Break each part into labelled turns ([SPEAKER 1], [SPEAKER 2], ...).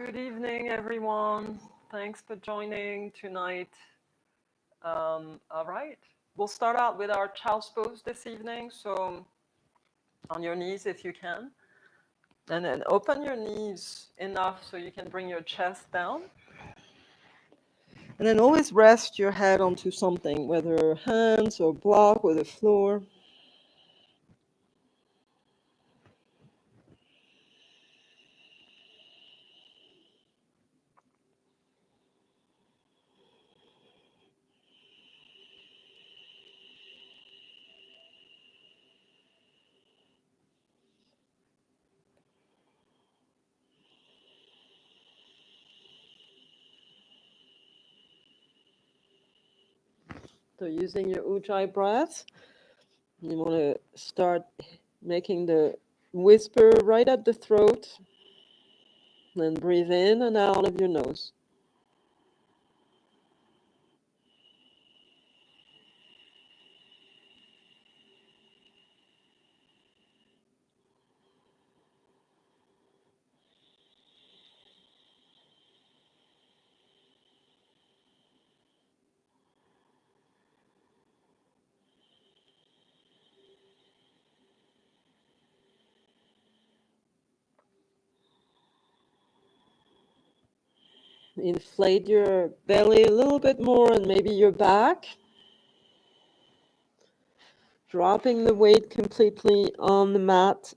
[SPEAKER 1] Good evening, everyone. Thanks for joining tonight. All right, we'll start out with our child's pose this evening. So, on your knees if you can. And then open your knees enough so you can bring your chest down. And then always rest your head onto something, whether hands or block or the floor. So using your Ujjayi breath, you want to start making the whisper right at the throat. Then breathe in and out of your nose. Inflate your belly a little bit more and maybe your back. Dropping the weight completely on the mat.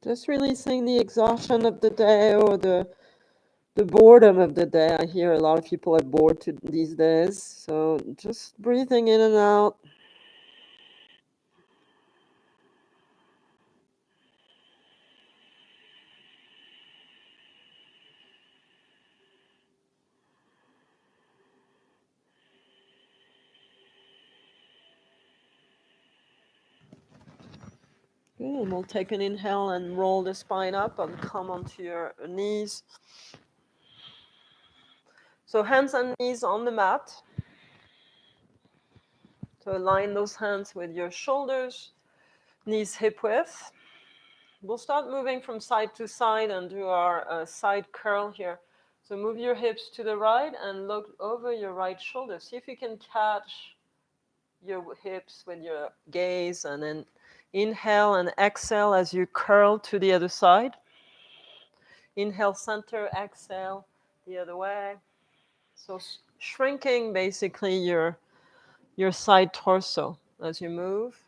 [SPEAKER 1] Just releasing the exhaustion of the day or the boredom of the day. I hear a lot of people are bored these days. So just breathing in and out. Good. And we'll take an inhale and roll the spine up and come onto your knees. So hands and knees on the mat. So align those hands with your shoulders, knees hip width. We'll start moving from side to side and do our side curl here. So move your hips to the right and look over your right shoulder. See if you can catch your hips with your gaze, and then inhale and exhale as you curl to the other side. Inhale, center, exhale the other way. So shrinking basically your side torso as you move.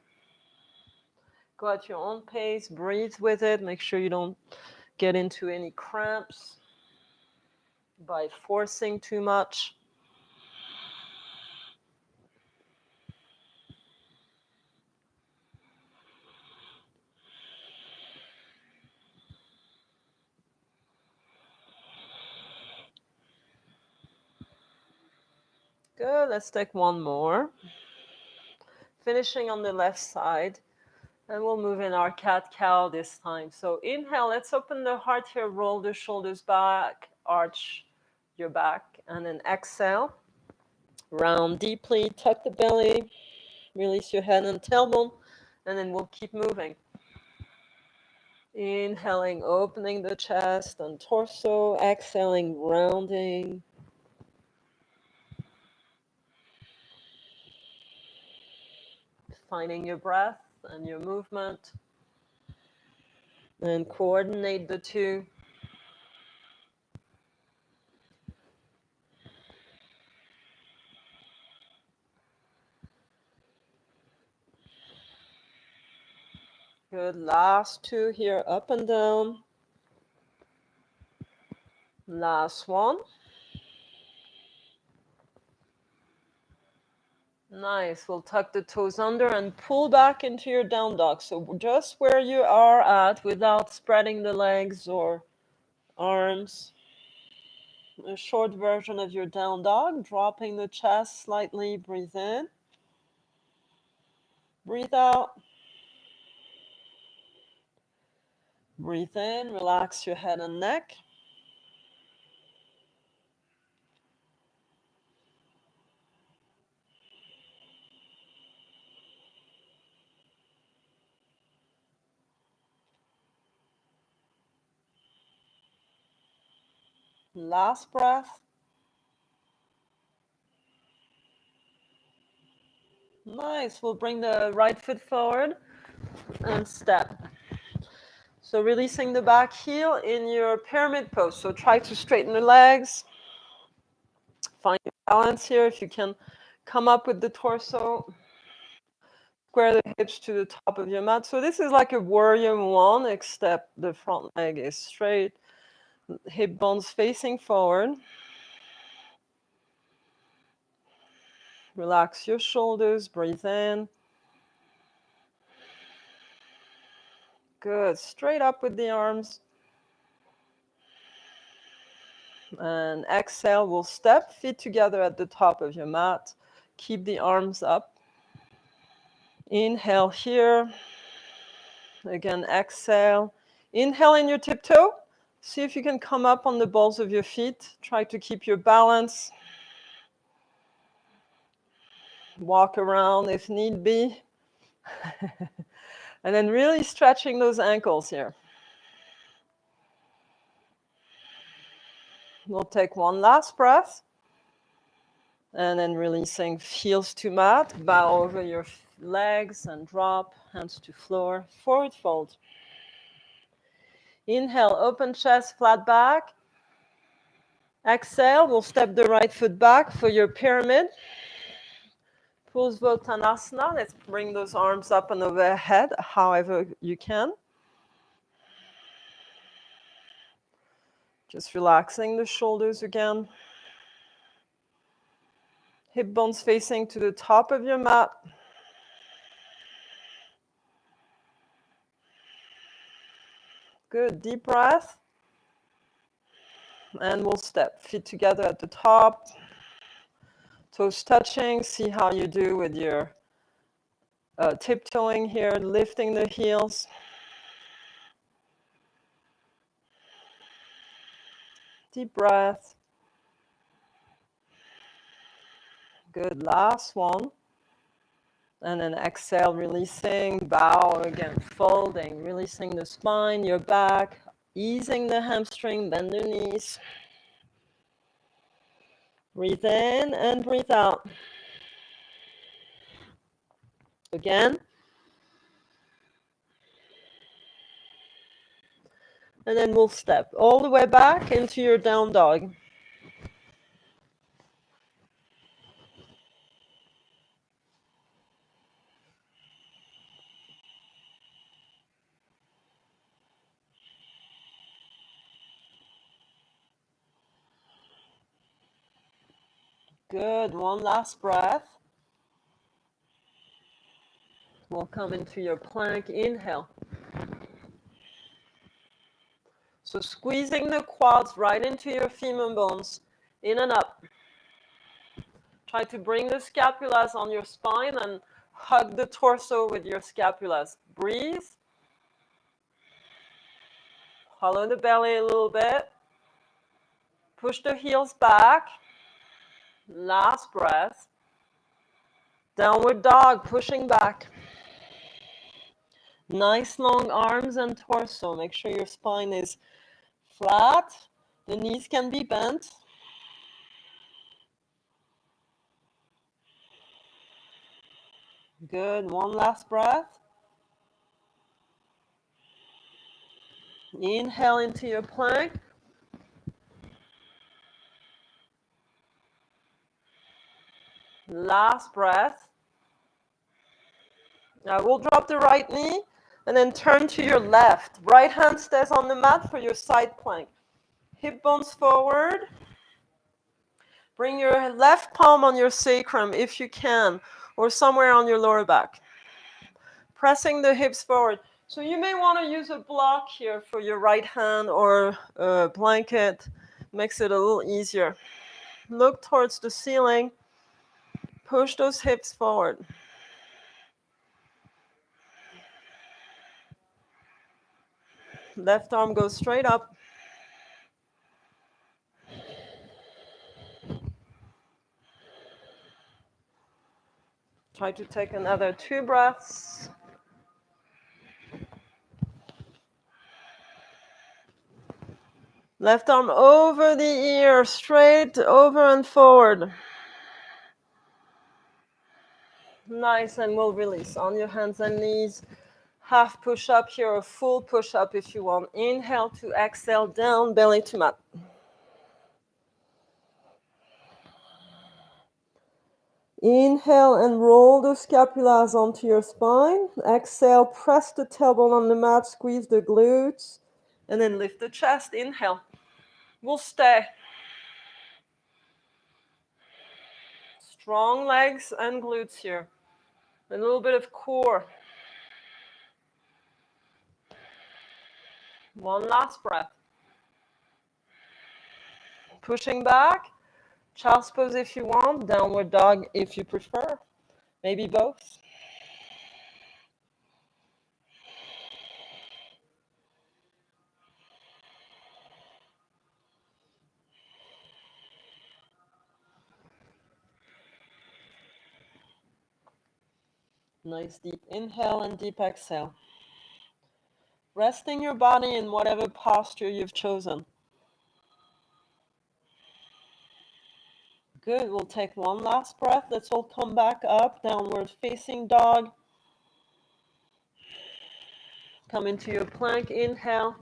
[SPEAKER 1] Go at your own pace, breathe with it. Make sure you don't get into any cramps by forcing too much. Good, let's take one more. Finishing on the left side. And we'll move in our cat-cow this time. So inhale, let's open the heart here, roll the shoulders back, arch your back. And then exhale, round deeply, tuck the belly, release your head and tailbone, and then we'll keep moving. Inhaling, opening the chest and torso, exhaling, rounding. Finding your breath and your movement. And coordinate the two. Good, last two here, up and down. Last one. Nice. We'll tuck the toes under and pull back into your down dog. So just where you are at without spreading the legs or arms. A short version of your down dog, dropping the chest slightly. Breathe in. Breathe out. Breathe in. Relax your head and neck. Last breath. Nice. We'll bring the right foot forward and step. So releasing the back heel in your pyramid pose. So try to straighten the legs. Find your balance here. If you can come up with the torso. Square the hips to the top of your mat. So this is like a warrior one, except the front leg is straight. Hip bones facing forward. Relax your shoulders. Breathe in. Good. Straight up with the arms. And exhale. We'll step feet together at the top of your mat. Keep the arms up. Inhale here. Again, exhale. Inhale in your tiptoe. See if you can come up on the balls of your feet. Try to keep your balance. Walk around if need be. And then really stretching those ankles here. We'll take one last breath. And then releasing heels to mat. Bow over your legs and drop. Hands to floor. Forward fold. Inhale, open chest, flat back. Exhale, we'll step the right foot back for your pyramid. Purusvottanasana. Let's bring those arms up and overhead, however you can. Just relaxing the shoulders again. Hip bones facing to the top of your mat. Good, deep breath. And we'll step feet together at the top. Toes touching. See how you do with your tiptoeing here, lifting the heels. Deep breath. Good, last one. And then exhale, releasing, bow again, folding, releasing the spine, your back, easing the hamstring, bend the knees. Breathe in and breathe out. Again. And then we'll step all the way back into your down dog. Good, one last breath. We'll come into your plank, inhale. So squeezing the quads right into your femur bones, in and up. Try to bring the scapulas on your spine and hug the torso with your scapulas. Breathe. Hollow the belly a little bit. Push the heels back. Last breath. Downward dog, pushing back. Nice long arms and torso. Make sure your spine is flat. The knees can be bent. Good. One last breath. Inhale into your plank. Last breath. Now we'll drop the right knee and then turn to your left. Right hand stays on the mat for your side plank. Hip bones forward. Bring your left palm on your sacrum if you can. or somewhere on your lower back. Pressing the hips forward. So you may want to use a block here for your right hand or a blanket. Makes it a little easier. Look towards the ceiling. Push those hips forward. Left arm goes straight up. Try to take another 2 breaths. Left arm over the ear, straight over and forward. Nice, and we'll release on your hands and knees. Half push-up here, or full push-up if you want. Inhale to exhale, down, belly to mat. Inhale and roll the scapulas onto your spine. Exhale, press the tailbone on the mat, squeeze the glutes, and then lift the chest. Inhale. We'll stay. Strong legs and glutes here. A little bit of core. One last breath. Pushing back. Child's pose if you want. Downward dog if you prefer. Maybe both. Nice deep inhale and deep exhale. Resting your body in whatever posture you've chosen. Good, we'll take one last breath. Let's all come back up, downward facing dog. Come into your plank, inhale.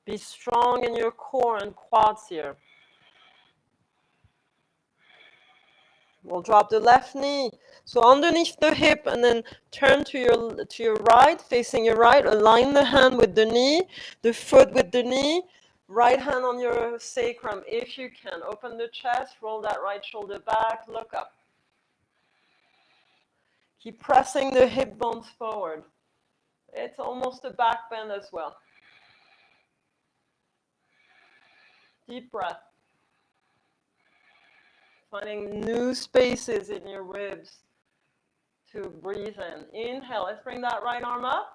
[SPEAKER 1] Be strong in your core and quads here. We'll drop the left knee. So underneath the hip and then turn to your right, facing your right. Align the hand with the knee, the foot with the knee. Right hand on your sacrum if you can. Open the chest, roll that right shoulder back, look up. Keep pressing the hip bones forward. It's almost a back bend as well. Deep breath. Finding new spaces in your ribs to breathe in. Inhale, let's bring that right arm up.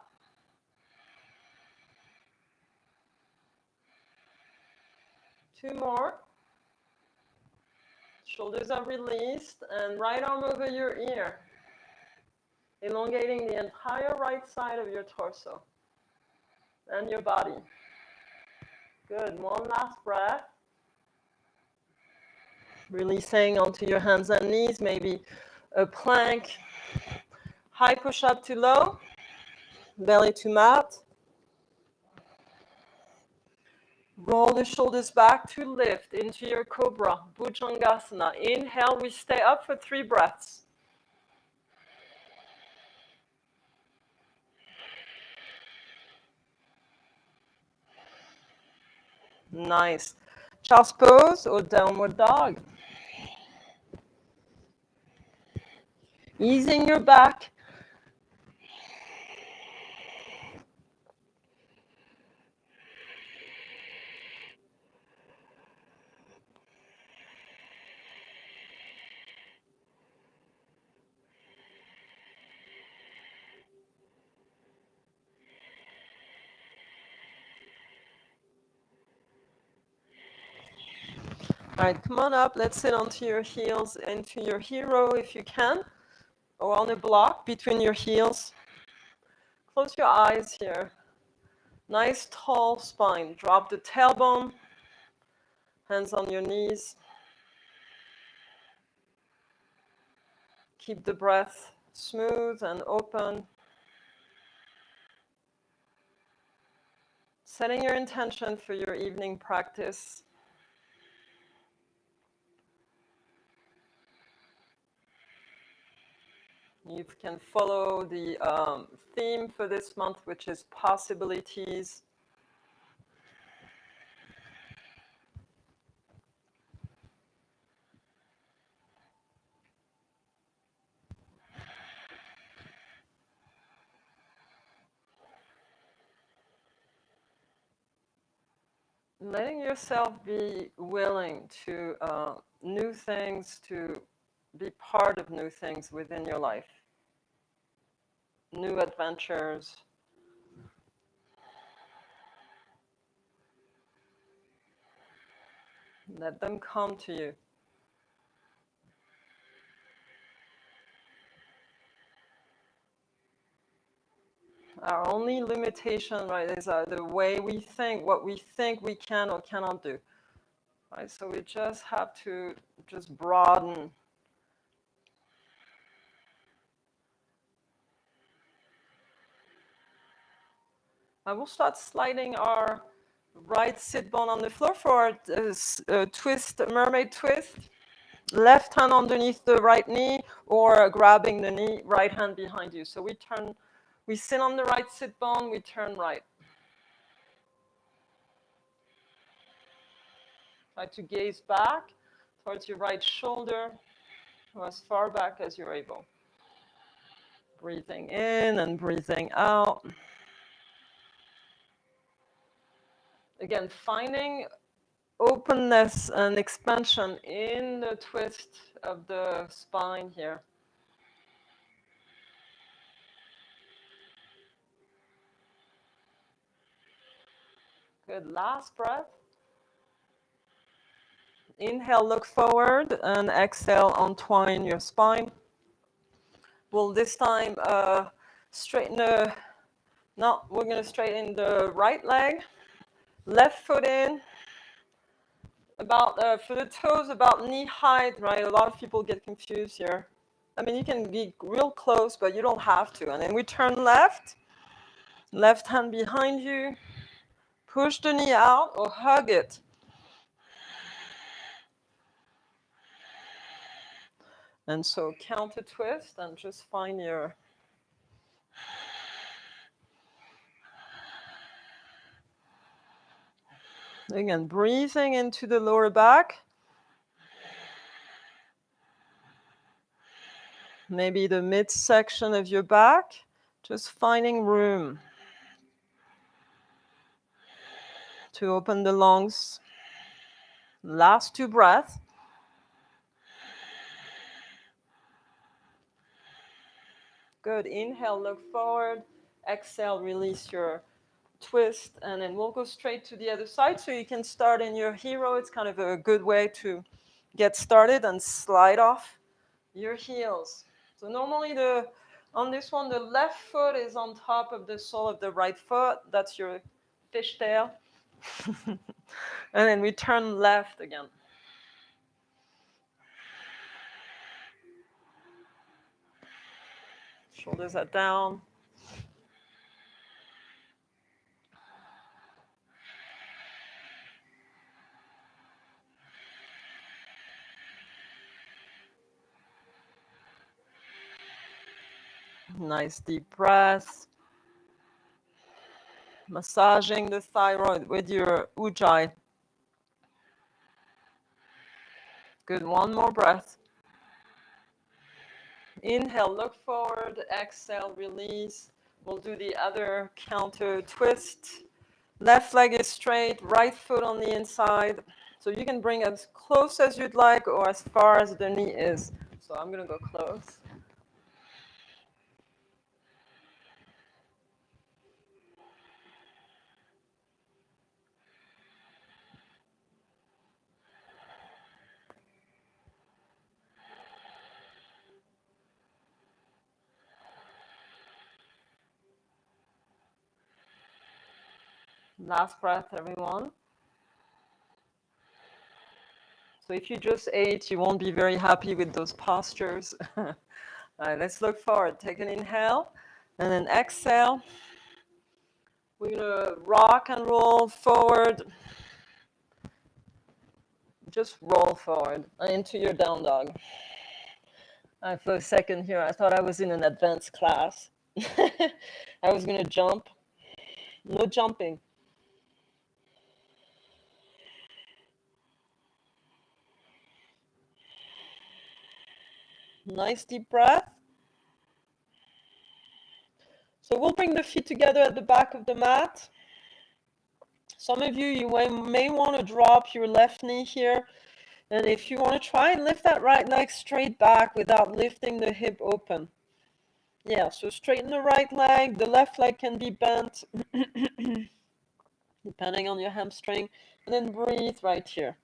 [SPEAKER 1] Two more. Shoulders are released and right arm over your ear. Elongating the entire right side of your torso and your body. Good, one last breath. Releasing onto your hands and knees, maybe a plank. High push up to low, belly to mat. Roll the shoulders back to lift into your cobra, Bhujangasana. Inhale, we stay up for 3 breaths. Nice. Child's pose or downward dog. Easing your back. All right, come on up. Let's sit onto your heels, into your hero if you can, or on a block between your heels. Close your eyes here. Nice tall spine. Drop the tailbone, hands on your knees. Keep the breath smooth and open. Setting your intention for your evening practice. You can follow the theme for this month, which is possibilities. letting yourself be willing to new things, to be part of new things within your life, new adventures. Let them come to you. Our only limitation, right, is the way we think, what we think we can or cannot do. Right? So we just have to just broaden. I will start sliding our right sit bone on the floor for a twist, mermaid twist. Left hand underneath the right knee, or grabbing the knee, right hand behind you. So we sit on the right sit bone, we turn right. Try to gaze back towards your right shoulder, or as far back as you're able. Breathing in and breathing out. Again, finding openness and expansion in the twist of the spine here. Good, last breath. Inhale, look forward, and exhale, untwine your spine. We'll this time straighten the, no, we're gonna straighten the right leg, left foot in, about, for the toes, about knee height, right? A lot of people get confused here. I mean, you can be real close, but you don't have to. And then we turn left, left hand behind you, push the knee out or hug it. And so counter twist and just find your, again, breathing into the lower back. Maybe the midsection of your back, just finding room to open the lungs. Last 2 breaths. Good. Inhale, look forward. Exhale, release your twist. And then we'll go straight to the other side. So you can start in your hero. It's kind of a good way to get started and slide off your heels. So normally on this one, the left foot is on top of the sole of the right foot. That's your fishtail. And then we turn left again. Shoulders are down. Nice deep breath. Massaging the thyroid with your Ujjayi. Good, 1 more breath. Inhale, look forward. Exhale, release. We'll do the other counter twist. Left leg is straight, right foot on the inside. So you can bring as close as you'd like or as far as the knee is. So I'm going to go close. Last breath, everyone. So if you just ate, you won't be very happy with those postures. All right, let's look forward. Take an inhale and then exhale. We're going to rock and roll forward. Just roll forward into your down dog. For a second here, I thought I was in an advanced class. I was going to jump. No jumping. Nice deep breath. So we'll bring the feet together at the back of the mat. Some of you may want to drop your left knee here. And if you want to try and lift that right leg straight back without lifting the hip open. Yeah, so straighten the right leg. The left leg can be bent depending on your hamstring. And then breathe right here.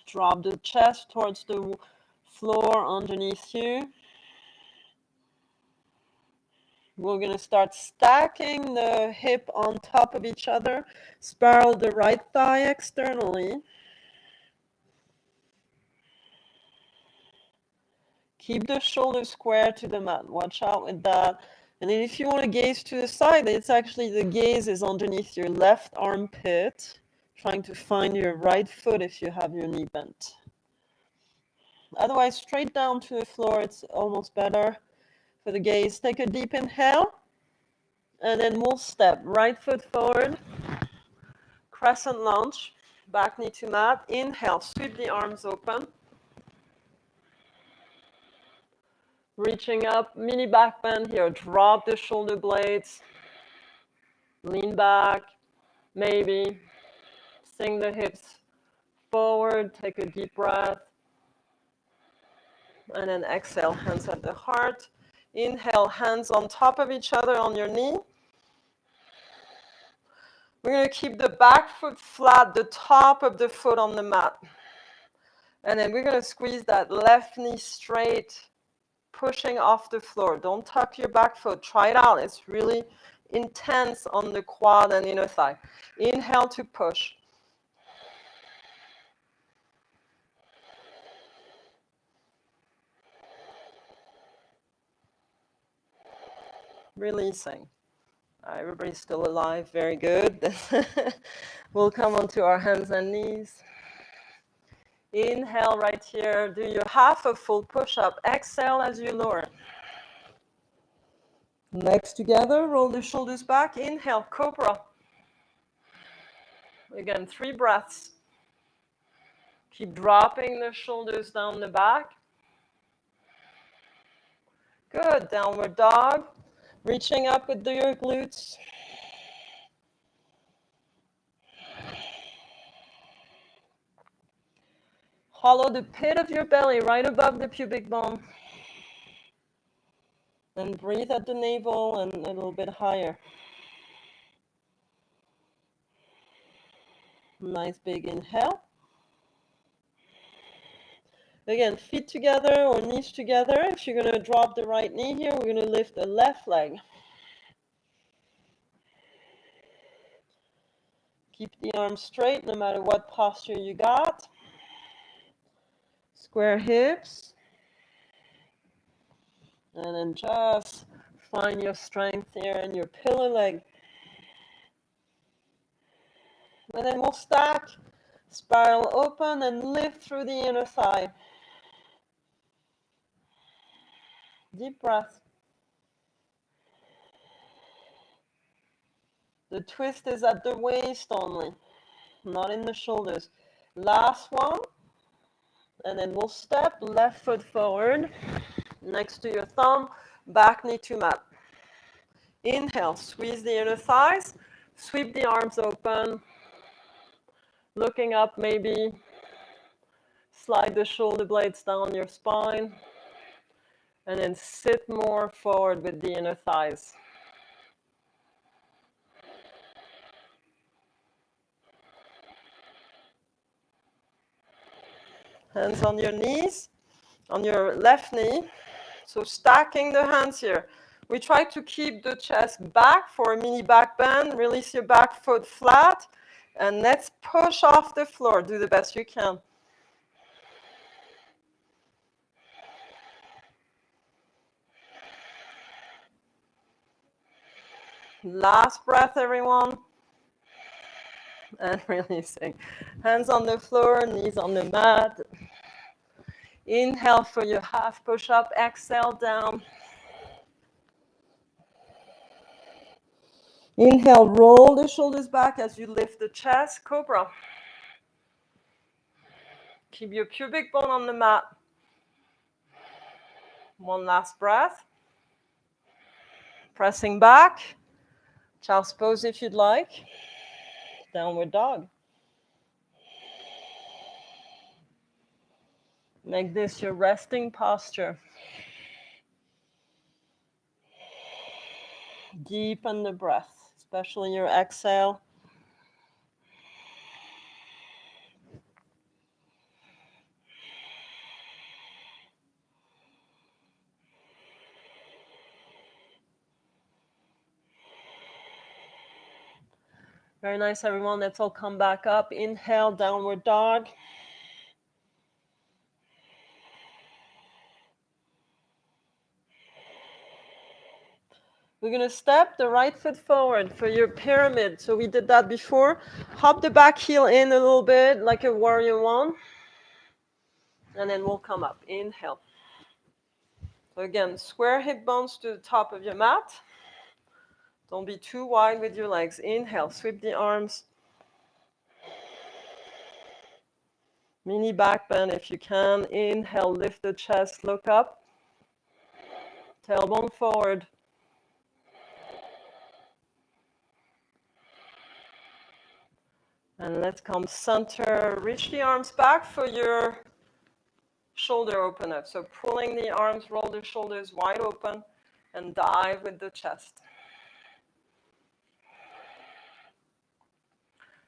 [SPEAKER 1] Drop the chest towards the floor underneath you. We're going to start stacking the hip on top of each other. Spiral the right thigh externally. Keep the shoulders square to the mat. Watch out with that. And then if you want to gaze to the side, it's actually the gaze is underneath your left armpit, trying to find your right foot if you have your knee bent. Otherwise, straight down to the floor, it's almost better for the gaze. Take a deep inhale, and then we'll step. Right foot forward, Crescent Lunge, back knee to mat. Inhale, sweep the arms open. Reaching up, mini back bend here. Drop the shoulder blades. Lean back, maybe. Sink the hips forward. Take a deep breath. And then exhale, hands at the heart. Inhale, hands on top of each other on your knee. We're going to keep the back foot flat, the top of the foot on the mat. And then we're going to squeeze that left knee straight, pushing off the floor. Don't tuck your back foot. Try it out. It's really intense on the quad and inner thigh. Inhale to push. Releasing. Everybody's still alive. Very good. We'll come onto our hands and knees. Inhale right here. Do your half a full push-up. Exhale as you lower. Legs together. Roll the shoulders back. Inhale, cobra. Again, 3 breaths. Keep dropping the shoulders down the back. Good. Downward dog. Reaching up with your glutes. Hollow the pit of your belly right above the pubic bone. And breathe at the navel and a little bit higher. Nice big inhale. Again, feet together or knees together. If you're going to drop the right knee here, we're going to lift the left leg. Keep the arms straight no matter what posture you got. Square hips. And then just find your strength here in your pillar leg. And then we'll stack, spiral open, and lift through the inner thigh. Deep breath. The twist is at the waist only, not in the shoulders. Last one. And then we'll step, left foot forward, next to your thumb, back knee to mat. Inhale, squeeze the inner thighs, sweep the arms open, looking up maybe, slide the shoulder blades down your spine, and then sit more forward with the inner thighs. Hands on your knees, on your left knee. So stacking the hands here. We try to keep the chest back for a mini back bend. Release your back foot flat. And let's push off the floor. Do the best you can. Last breath, everyone. And releasing. Hands on the floor, knees on the mat. Inhale for your half push-up. Exhale down. Inhale, roll the shoulders back as you lift the chest. Cobra. Keep your pubic bone on the mat. One last breath. Pressing back. Child's pose if you'd like. Downward dog. Make this your resting posture. Deepen the breath, especially your exhale. Very nice, everyone. Let's all come back up. Inhale, downward dog. We're going to step the right foot forward for your pyramid. So we did that before. Hop the back heel in a little bit like a warrior one. And then we'll come up. Inhale. So again, square hip bones to the top of your mat. Don't be too wide with your legs. Inhale, sweep the arms. Mini back bend if you can. Inhale, lift the chest, look up. Tailbone forward. And let's come center. Reach the arms back for your shoulder open up. So pulling the arms, roll the shoulders wide open, and dive with the chest.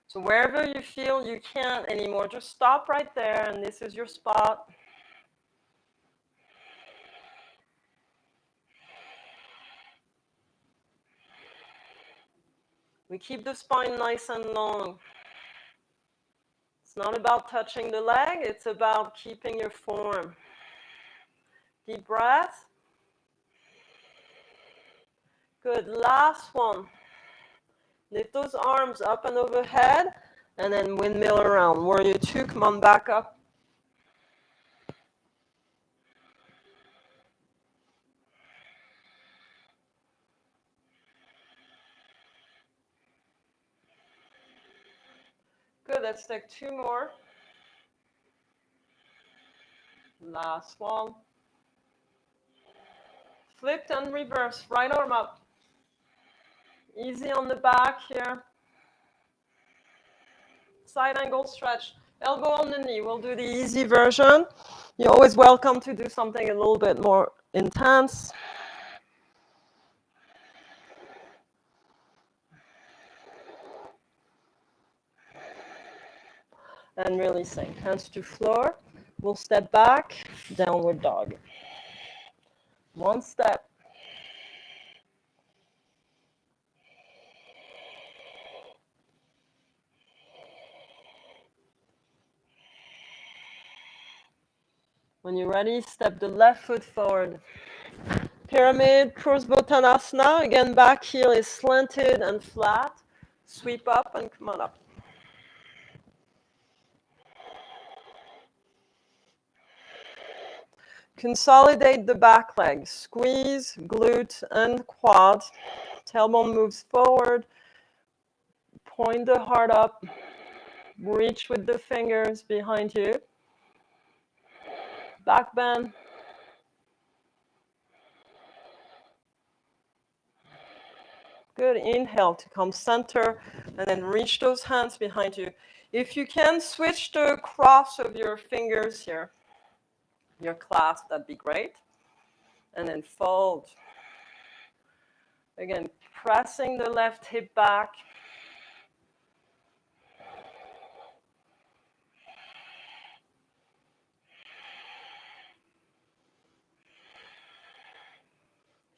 [SPEAKER 1] So wherever you feel you can't anymore, just stop right there, and this is your spot. We keep the spine nice and long. It's not about touching the leg, it's about keeping your form. Deep breath. Good, last one. Lift those arms up and overhead, and then windmill around. Warrior two, come on back up. Good, let's take two more. Last one. Flipped and reverse, right arm up. Easy on the back here. Side angle stretch. Elbow on the knee. We'll do the easy version. You're always welcome to do something a little bit more intense. And releasing. Hands to floor. We'll step back. Downward dog. One step. When you're ready, step the left foot forward. Pyramid, Prasbhutanasana. Again, back heel is slanted and flat. Sweep up and come on up. Consolidate the back leg. Squeeze glute and quad. Tailbone moves forward. Point the heart up. Reach with the fingers behind you. Back bend. Good. Inhale to come center and then reach those hands behind you. If you can switch the cross of your fingers here, your clasp, that'd be great. And then fold. Again, pressing the left hip back.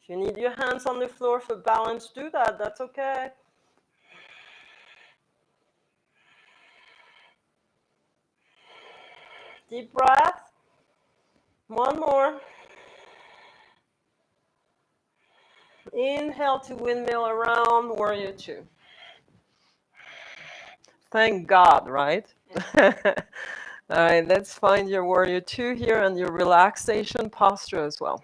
[SPEAKER 1] If you need your hands on the floor for balance, do that. That's okay. Deep breath. One more. Inhale to windmill around, warrior two. Thank God, right? All right, let's find your warrior two here and your relaxation posture as well.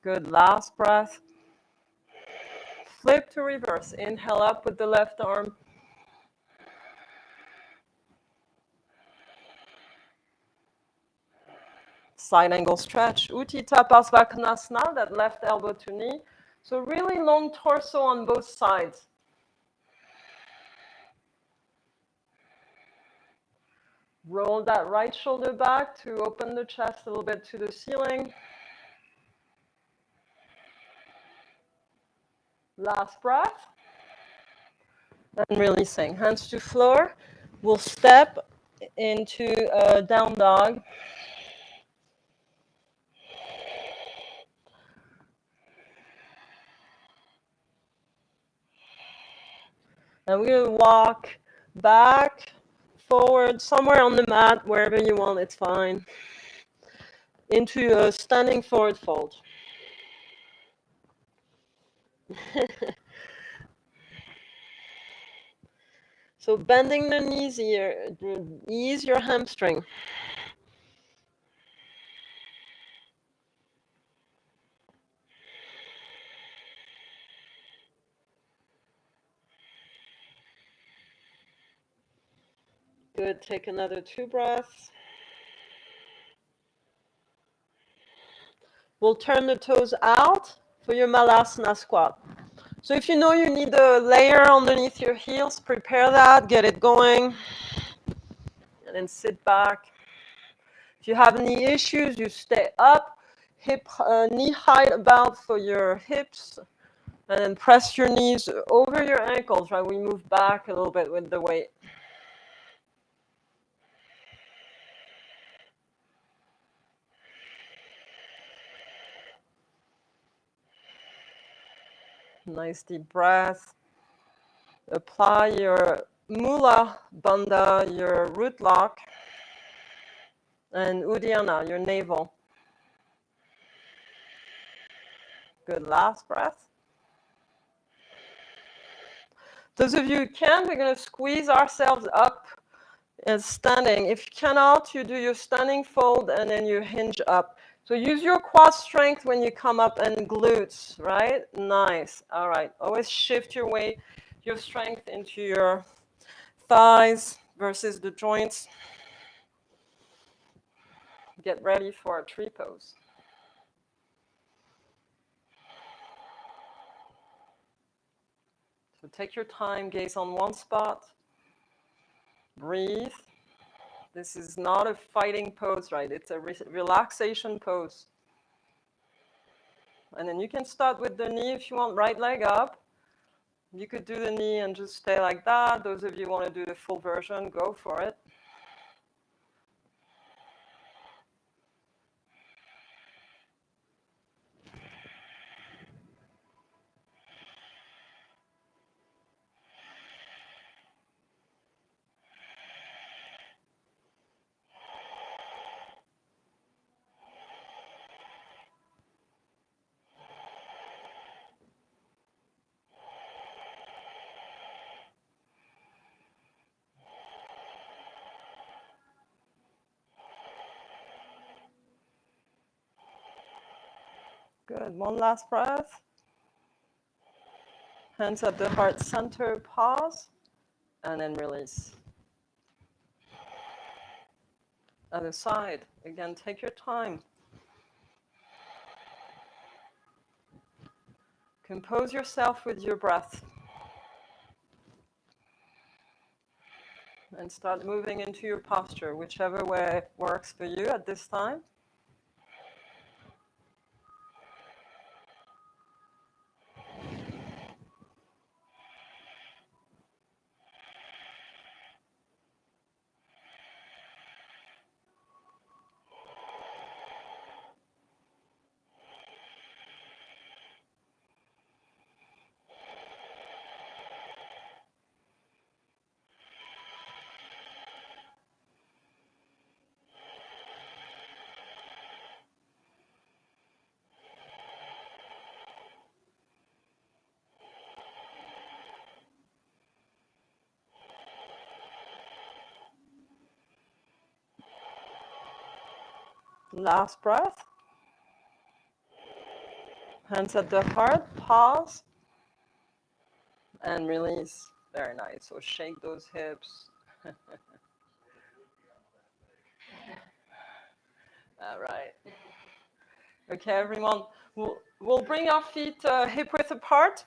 [SPEAKER 1] Good, last breath. Flip to reverse. Inhale up with the left arm. Side angle stretch. Utthita Parsvakonasana, that left elbow to knee. So really long torso on both sides. Roll that right shoulder back to open the chest a little bit to the ceiling. Last breath. And releasing. Hands to floor. We'll step into a down dog. And we're going to walk back, forward, somewhere on the mat, wherever you want, it's fine. Into a standing forward fold. So bending the knees here, ease your hamstring. Good, take another 2 breaths. We'll turn the toes out for your Malasana Squat. So if you know you need a layer underneath your heels, prepare that, get it going, and then sit back. If you have any issues, you stay up, knee height about for your hips, and then press your knees over your ankles, right? We move back a little bit with the weight. Nice deep breath. Apply your Mula Bandha, your root lock, and Uddiyana, your navel. Good, last breath. Those of you who can, we're going to squeeze ourselves up and standing. If you cannot, you do your standing fold and then you hinge up. So use your quad strength when you come up and glutes, right? Nice. All right. Always shift your weight, your strength into your thighs versus the joints. Get ready for a tree pose. So take your time, gaze on one spot. Breathe. This is not a fighting pose, right? It's a relaxation pose. And then you can start with the knee if you want, right leg up. You could do the knee and just stay like that. Those of you who want to do the full version, go for it. Good. One last breath. Hands at the heart center, pause, and then release. Other side. Again, take your time. Compose yourself with your breath. And start moving into your posture, whichever way works for you at this time. Last breath. Hands at the heart, pause, and release. Very nice. So shake those hips. All right. Okay, everyone. We'll bring our feet hip width apart.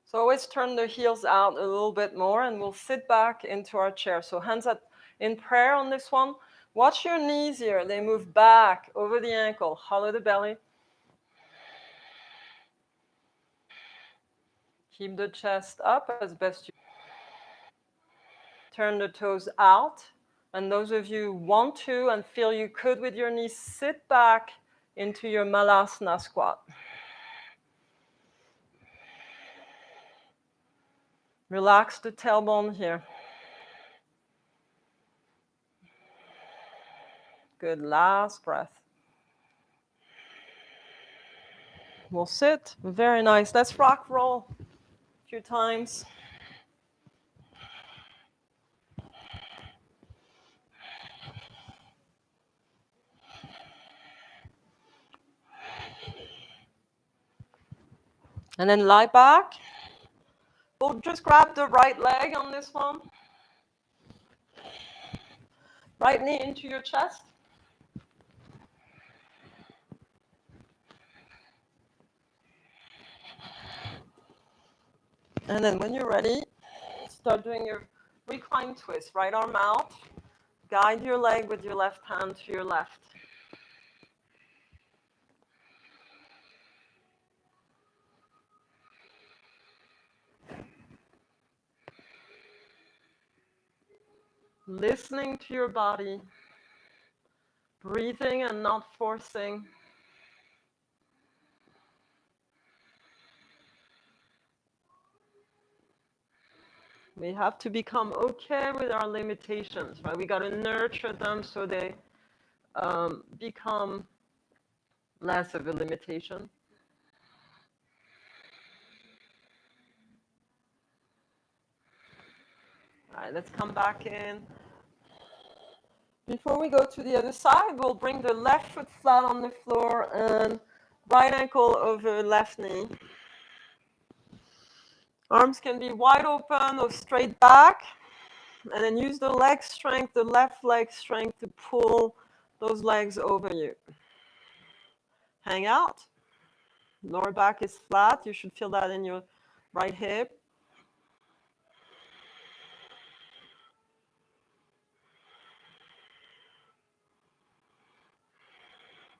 [SPEAKER 1] So always turn the heels out a little bit more, and we'll sit back into our chair. So hands up in prayer on this one. Watch your knees here. They move back over the ankle. Hollow the belly. Keep the chest up as best you turn the toes out. And those of you who want to and feel you could with your knees, sit back into your Malasana Squat. Relax the tailbone here. Good, last breath. We'll sit, very nice. Let's rock roll a few times. And then lie back. We'll just grab the right leg on this one. Right knee into your chest. And then when you're ready, start doing your recline twist. Right arm out. Guide your leg with your left hand to your left. Listening to your body. Breathing and not forcing. We have to become okay with our limitations, right? We got to nurture them so they become less of a limitation. All right, let's come back in. Before we go to the other side, we'll bring the left foot flat on the floor and right ankle over left knee. Arms can be wide open or straight back. And then use the leg strength, the left leg strength to pull those legs over you. Hang out. Lower back is flat. You should feel that in your right hip.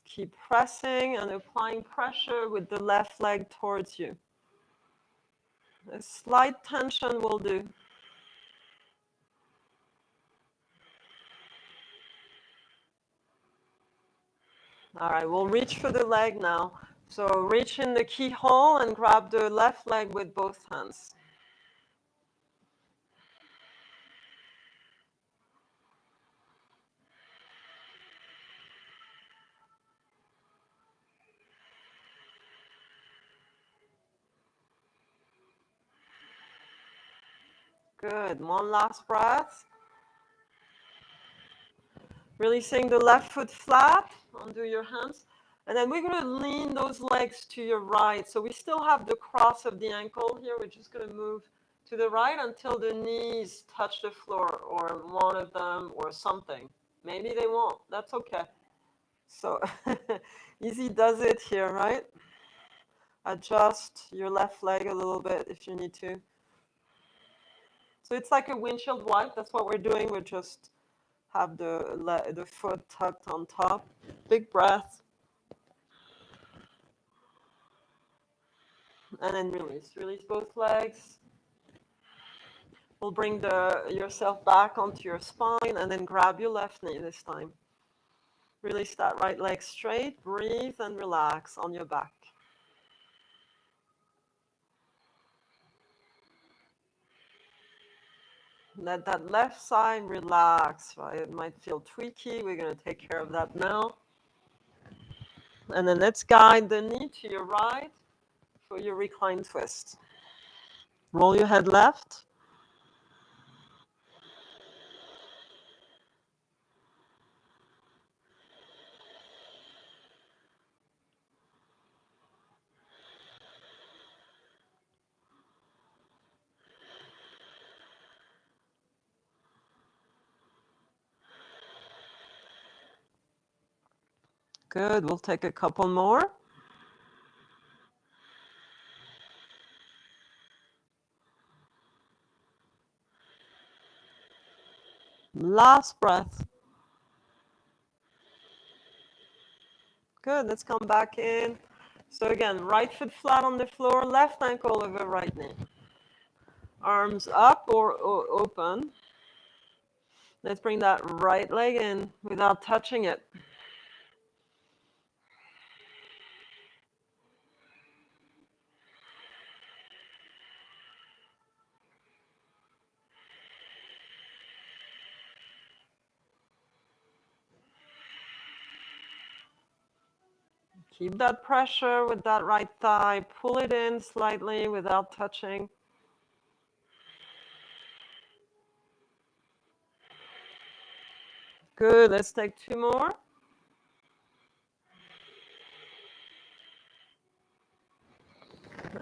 [SPEAKER 1] Keep pressing and applying pressure with the left leg towards you. A slight tension will do. All right, we'll reach for the leg now. So reach in the keyhole and grab the left leg with both hands. Good. One last breath. Releasing the left foot flat, undo your hands. And then we're going to lean those legs to your right. So we still have the cross of the ankle here. We're just going to move to the right until the knees touch the floor, or one of them, or something. Maybe they won't. That's okay. So easy does it here, right? Adjust your left leg a little bit if you need to. So it's like a windshield wipe. That's what we're doing. We're just have the foot tucked on top. Big breath. And then release. Release both legs. We'll bring yourself back onto your spine and then grab your left knee this time. Release that right leg straight. Breathe and relax on your back. Let that left side relax, right? It might feel tweaky. We're going to take care of that now. And then let's guide the knee to your right for your recline twist. Roll your head left. Good. We'll take a couple more. Last breath. Good. Let's come back in. So again, right foot flat on the floor, left ankle over right knee. Arms up or open. Let's bring that right leg in without touching it. Keep that pressure with that right thigh. Pull it in slightly without touching. Good. Let's take two more.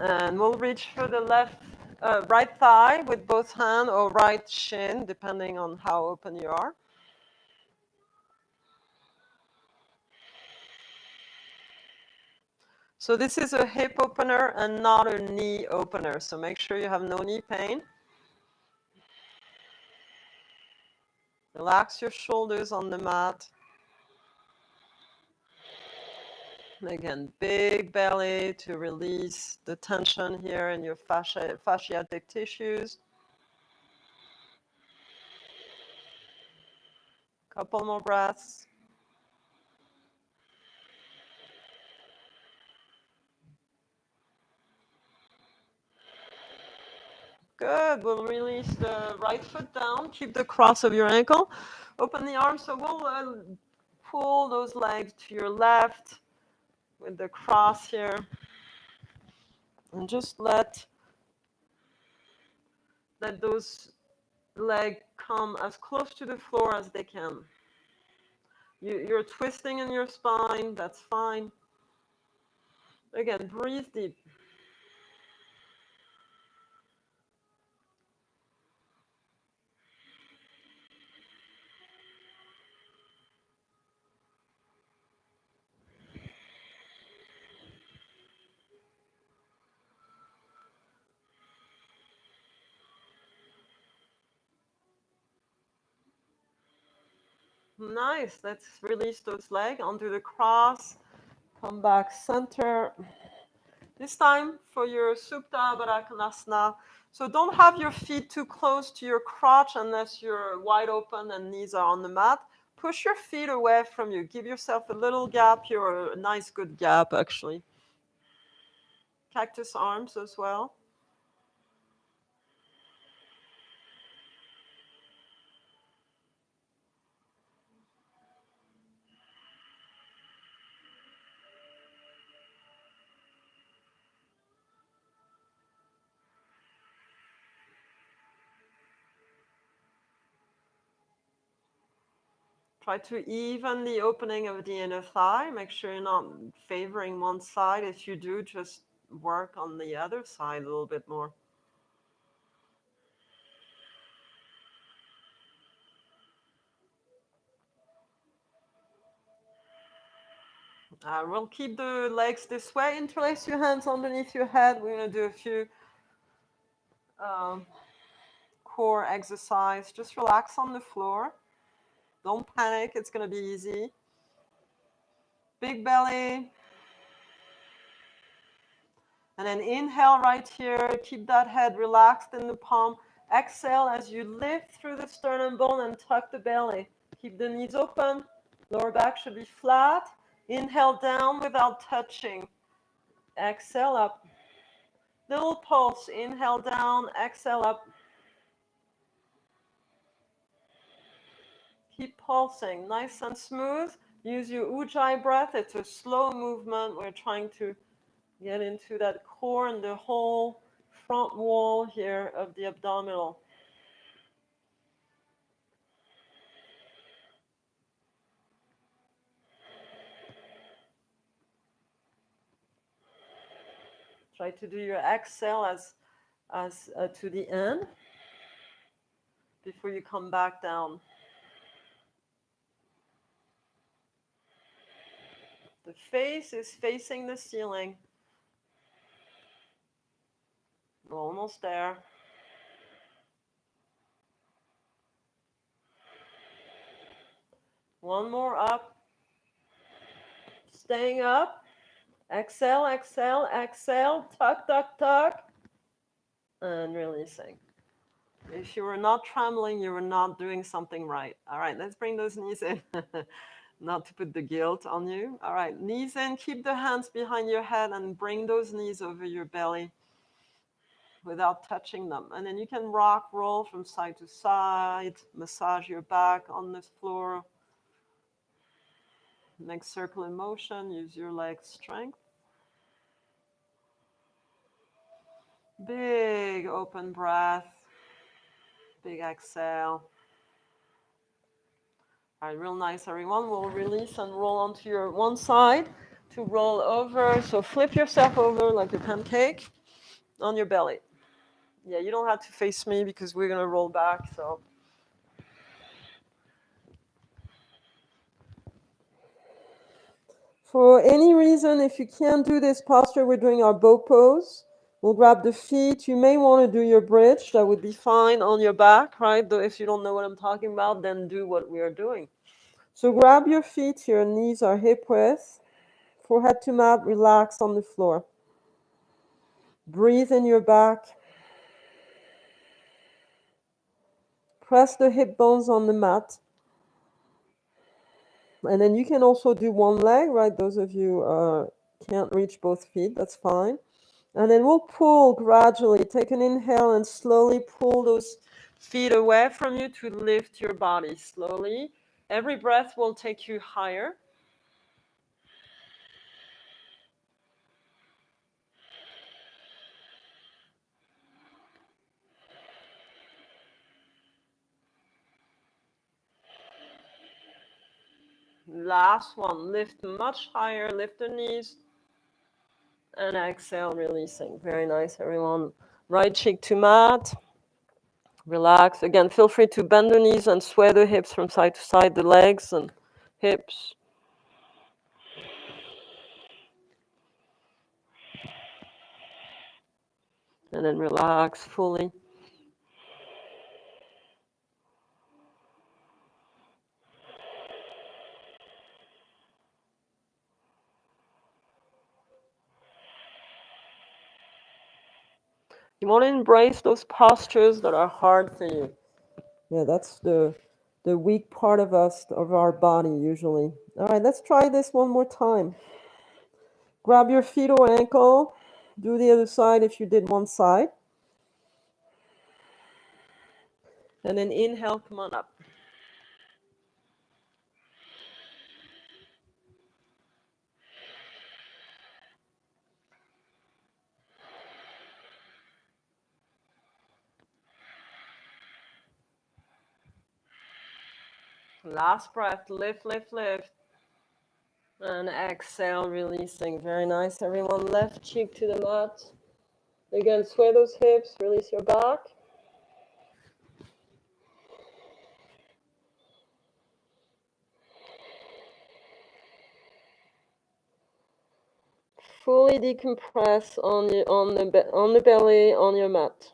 [SPEAKER 1] And we'll reach for the right thigh with both hands or right shin, depending on how open you are. So this is a hip opener and not a knee opener. So make sure you have no knee pain. Relax your shoulders on the mat. And again, big belly to release the tension here in your fasciatic tissues. Couple more breaths. Good. We'll release the right foot down. Keep the cross of your ankle. Open the arms. So we'll pull those legs to your left with the cross here. And just let those legs come as close to the floor as they can. You're twisting in your spine. That's fine. Again, breathe deep. Nice. Let's release those legs onto the cross. Come back center. This time for your Supta Baddha. So don't have your feet too close to your crotch unless you're wide open and knees are on the mat. Push your feet away from you. Give yourself a little gap here, or a nice good gap actually. Cactus arms as well. Try to even the opening of the inner thigh. Make sure you're not favoring one side. If you do, just work on the other side a little bit more. We'll keep the legs this way. Interlace your hands underneath your head. We're going to do a few core exercise. Just relax on the floor. Don't panic. It's going to be easy. Big belly. And then inhale right here. Keep that head relaxed in the palm. Exhale as you lift through the sternum bone and tuck the belly. Keep the knees open. Lower back should be flat. Inhale down without touching. Exhale up. Little pulse. Inhale down. Exhale up. Keep pulsing. Nice and smooth. Use your Ujjayi breath. It's a slow movement. We're trying to get into that core and the whole front wall here of the abdominal. Try to do your exhale as to the end before you come back down. The face is facing the ceiling. We're almost there. One more up. Staying up. Exhale, exhale, exhale. Tuck, tuck, tuck. And releasing. If you were not trembling, you were not doing something right. All right, let's bring those knees in. Not to put the guilt on you. All right, knees in. Keep the hands behind your head and bring those knees over your belly without touching them. And then you can rock, roll from side to side, massage your back on the floor. Make circular motion, use your leg strength. Big open breath, big exhale. All right, real nice, everyone. We'll release and roll onto your one side to roll over. So flip yourself over like a pancake on your belly. Yeah, you don't have to face me because we're going to roll back. So for any reason, if you can't do this posture, we're doing our bow pose. We'll grab the feet. You may want to do your bridge. That would be fine on your back, right? Though if you don't know what I'm talking about, then do what we are doing. So grab your feet. Your knees are hip width. Forehead to mat, relax on the floor. Breathe in your back. Press the hip bones on the mat. And then you can also do one leg, right? Those of you can't reach both feet, that's fine. And then we'll pull gradually. Take an inhale and slowly pull those feet away from you to lift your body slowly. Every breath will take you higher. Last one, lift much higher, lift the knees. And exhale, releasing. Very nice, everyone. Right cheek to mat. Relax. Again, feel free to bend the knees and sway the hips from side to side, the legs and hips. And then relax fully. You want to embrace those postures that are hard for you. Yeah, that's the weak part of us, of our body usually. All right, let's try this one more time. Grab your feet or ankle. Do the other side if you did one side. And then inhale, come on up. Last breath, lift, lift, lift. And exhale, releasing. Very nice, everyone. Left cheek to the mat. Again, sway those hips, release your back. Fully decompress on the belly, on your mat.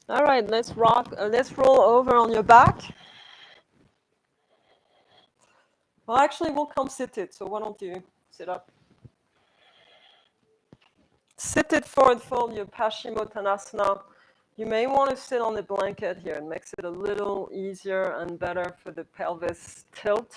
[SPEAKER 1] All right, let's roll over on your back. Well, actually, we'll come seated, so why don't you sit up? Seated forward fold, your Paschimottanasana. You may want to sit on the blanket here. It makes it a little easier and better for the pelvis tilt.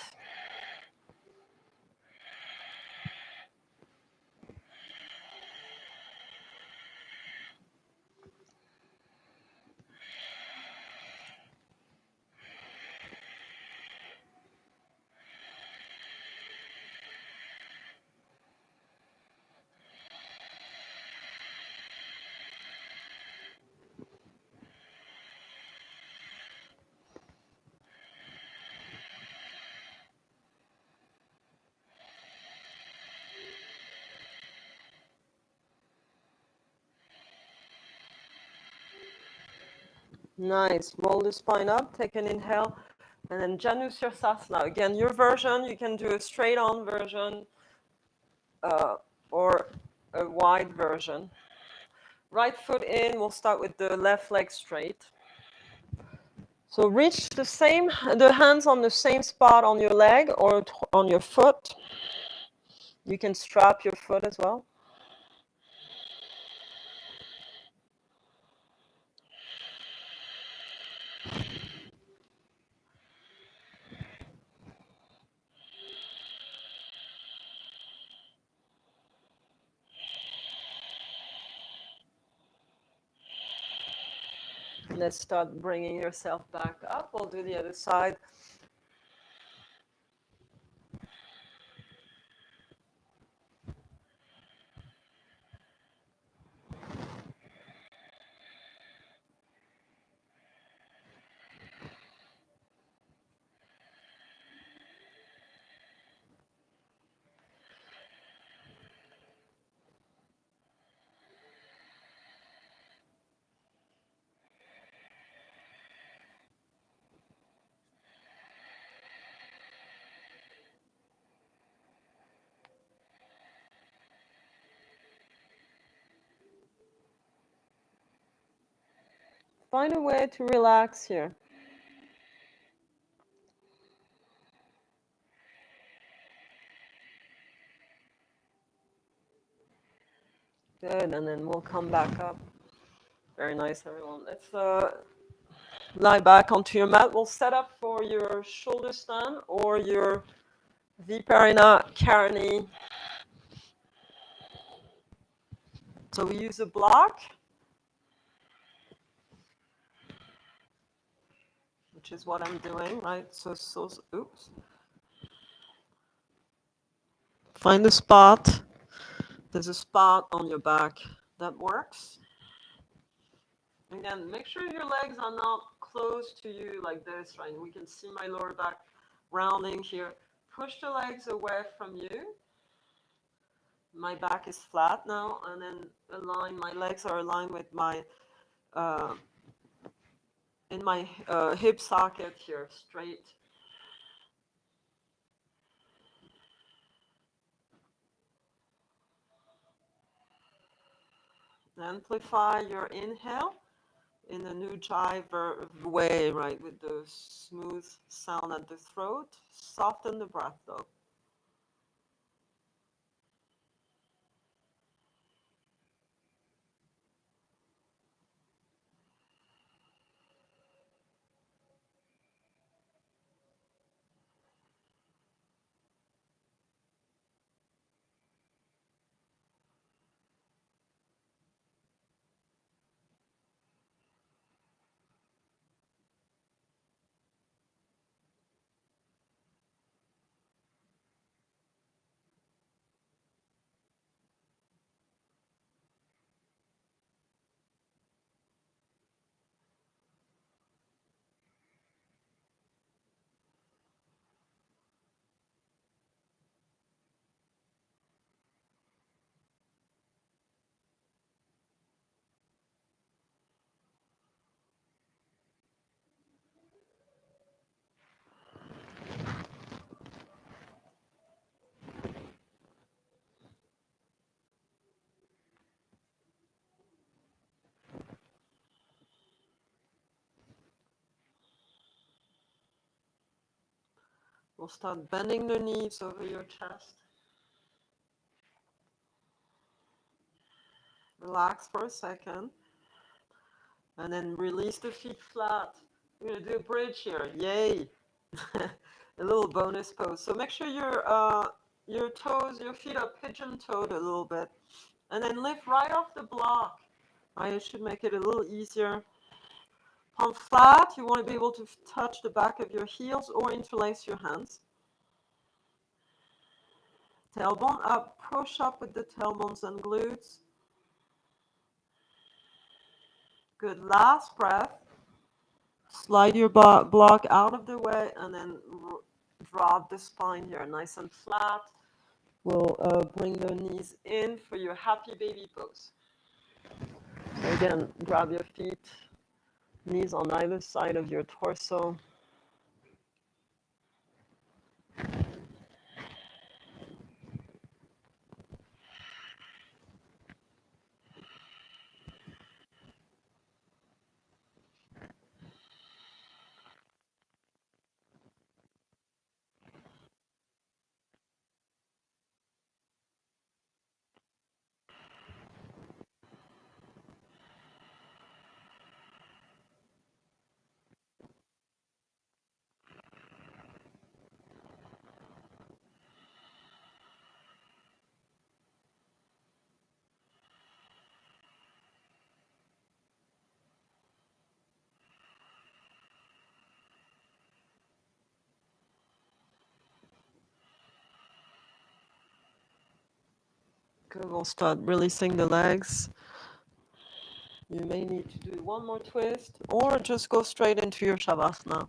[SPEAKER 1] Nice. Roll the spine up, take an inhale, and then Janu Sirsasana. Again, your version, you can do a straight on version or a wide version. Right foot in, we'll start with the left leg straight. So reach the hands on the same spot on your leg or on your foot. You can strap your foot as well. Let's start bringing yourself back up. We'll do the other side. Find a way to relax here. Good, and then we'll come back up. Very nice, everyone. Let's lie back onto your mat. We'll set up for your shoulder stand or your Viparina Karani. So we use a block, which is what I'm doing, right? So oops. Find a spot. There's a spot on your back that works. Again, make sure your legs are not close to you like this, right? We can see my lower back rounding here. Push the legs away from you. My back is flat now, and then my legs are aligned with my, in my hip socket here, straight. Amplify your inhale in a Ujjayi way, right, with the smooth sound at the throat. Soften the breath, though. We'll start bending the knees over your chest. Relax for a second. And then release the feet flat. We're going to do a bridge here. Yay! A little bonus pose. So make sure your toes, your feet are pigeon-toed a little bit. And then lift right off the block. Right, it should make it a little easier. Palm flat. You want to be able to touch the back of your heels or interlace your hands. Tailbone up. Push up with the tailbones and glutes. Good. Last breath. Slide your block out of the way and then drop the spine here, nice and flat. We'll bring the knees in for your happy baby pose. So again, grab your feet Knees on either side of your torso. Good, we'll start releasing the legs. You may need to do one more twist or just go straight into your Shavasana.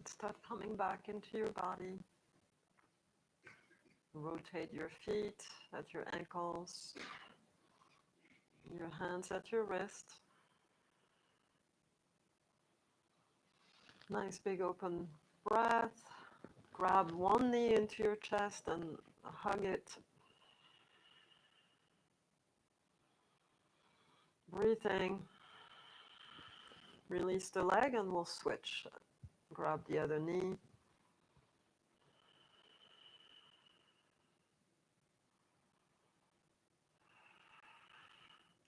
[SPEAKER 1] Start coming back into your body. Rotate your feet at your ankles, your hands at your wrist. Nice big open breath. Grab one knee into your chest and hug it. Breathing. Release the leg and we'll switch. Grab the other knee.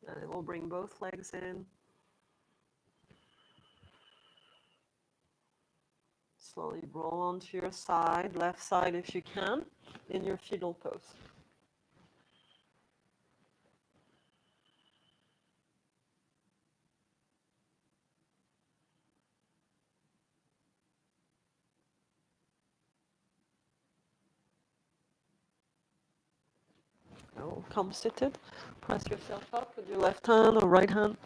[SPEAKER 1] And it will bring both legs in. Slowly roll onto your side, left side if you can, in your fetal pose. Oh, come seated. Press yourself up with your left hand or right hand.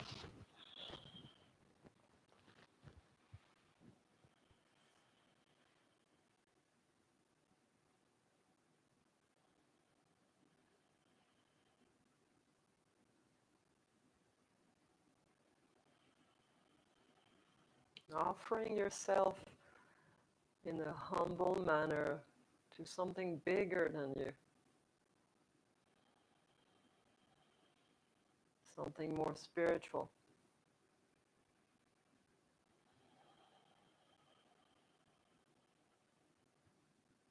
[SPEAKER 1] Offering yourself in a humble manner to something bigger than you. Something more spiritual.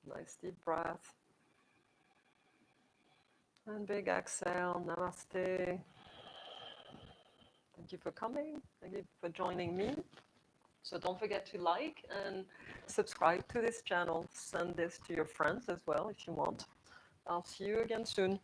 [SPEAKER 1] Nice deep breath. And big exhale. Namaste. Thank you for coming. Thank you for joining me. So don't forget to like and subscribe to this channel. Send this to your friends as well if you want. I'll see you again soon.